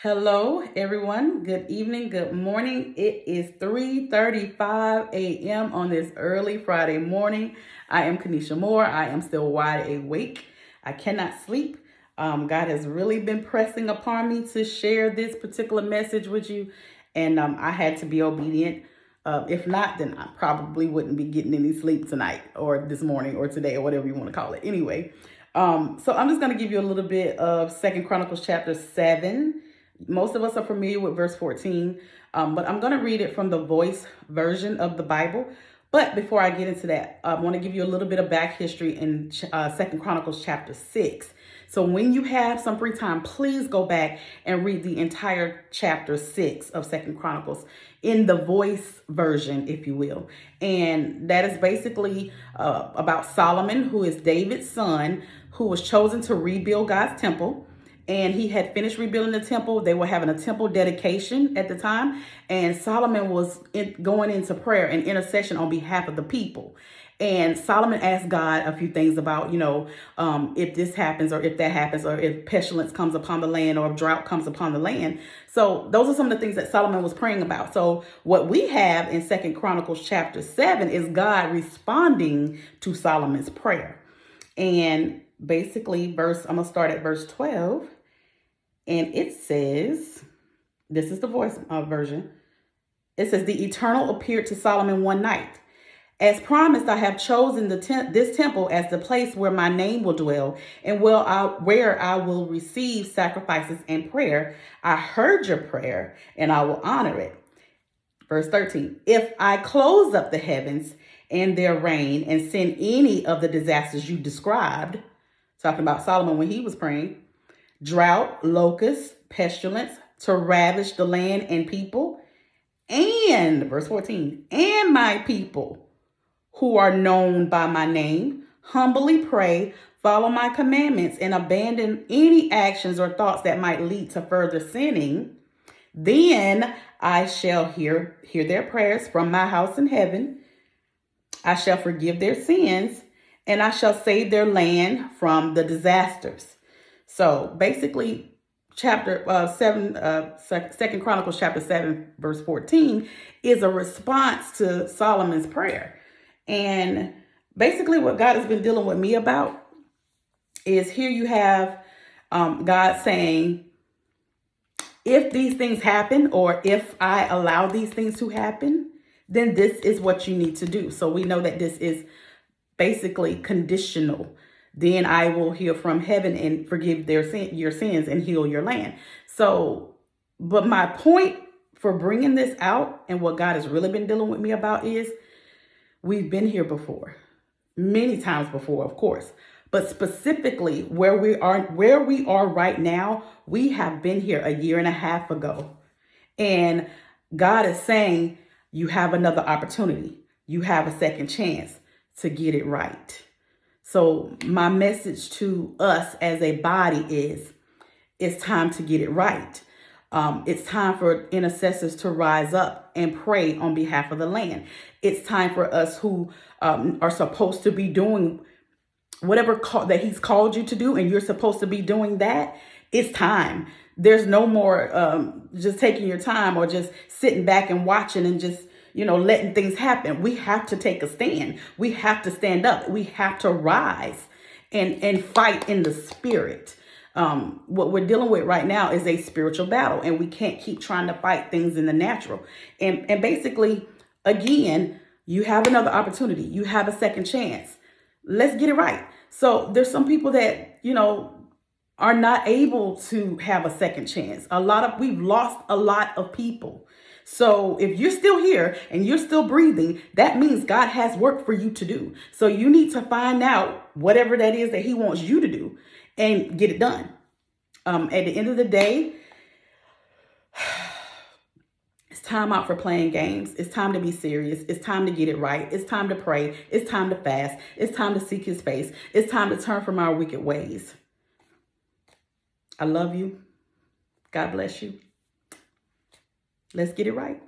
Hello, everyone. Good evening. Good morning. It is 3:35 a.m. on this early Friday morning. I am Kanisha Moore. I am still wide awake. I cannot sleep. God has really been pressing upon me to share this particular message with you, and I had to be obedient. If not, then I probably wouldn't be getting any sleep tonight or this morning or today or whatever you want to call it. Anyway, so I'm just going to give you a little bit of Second Chronicles chapter 7. Most of us are familiar with verse 14, but I'm going to read it from the Voice version of the Bible. But before I get into that, I want to give you a little bit of back history in Second Chronicles chapter 6. So when you have some free time, please go back and read the entire chapter 6 of Second Chronicles in the Voice version, if you will. And that is basically about Solomon, who is David's son, who was chosen to rebuild God's temple. And he had finished rebuilding the temple. They were having a temple dedication at the time. And Solomon was going into prayer and intercession on behalf of the people. And Solomon asked God a few things about, if this happens or if that happens, or if pestilence comes upon the land or if drought comes upon the land. So those are some of the things that Solomon was praying about. So what we have in Second Chronicles chapter 7 is God responding to Solomon's prayer. And basically, I'm going to start at verse 12. And it says, this is the Voice version. It says, the Eternal appeared to Solomon one night. As promised, I have chosen this temple as the place where my name will dwell and where I will receive sacrifices and prayer. I heard your prayer and I will honor it. Verse 13, if I close up the heavens and their rain and send any of the disasters you described, talking about Solomon when he was praying, drought, locusts, pestilence, to ravish the land and people, and verse 14, and my people who are known by my name, humbly pray, follow my commandments, and abandon any actions or thoughts that might lead to further sinning, then I shall hear their prayers from my house in heaven. I shall forgive their sins, and I shall save their land from the disasters. So basically, chapter 7, Second Chronicles chapter 7, verse 14 is a response to Solomon's prayer. And basically what God has been dealing with me about is here you have God saying, if these things happen, or if I allow these things to happen, then this is what you need to do. So we know that this is basically conditional. Then I will hear from heaven and forgive your sins and heal your land. So, but my point for bringing this out and what God has really been dealing with me about is we've been here before, many times before, of course, but specifically where we are right now, we have been here a year and a half ago. And God is saying, you have another opportunity. You have a second chance to get it right. So my message to us as a body is, it's time to get it right. It's time for intercessors to rise up and pray on behalf of the land. It's time for us who are supposed to be doing whatever that he's called you to do, and you're supposed to be doing that. It's time. There's no more just taking your time or just sitting back and watching and just letting things happen. We have to take a stand. We have to stand up. We have to rise and fight in the spirit. What we're dealing with right now is a spiritual battle, and we can't keep trying to fight things in the natural. And basically, again, you have another opportunity. You have a second chance. Let's get it right. So there's some people that, are not able to have a second chance. We've lost a lot of people. So if you're still here and you're still breathing, that means God has work for you to do. So you need to find out whatever that is that he wants you to do and get it done. At the end of the day, it's time out for playing games. It's time to be serious. It's time to get it right. It's time to pray. It's time to fast. It's time to seek his face. It's time to turn from our wicked ways. I love you. God bless you. Let's get it right.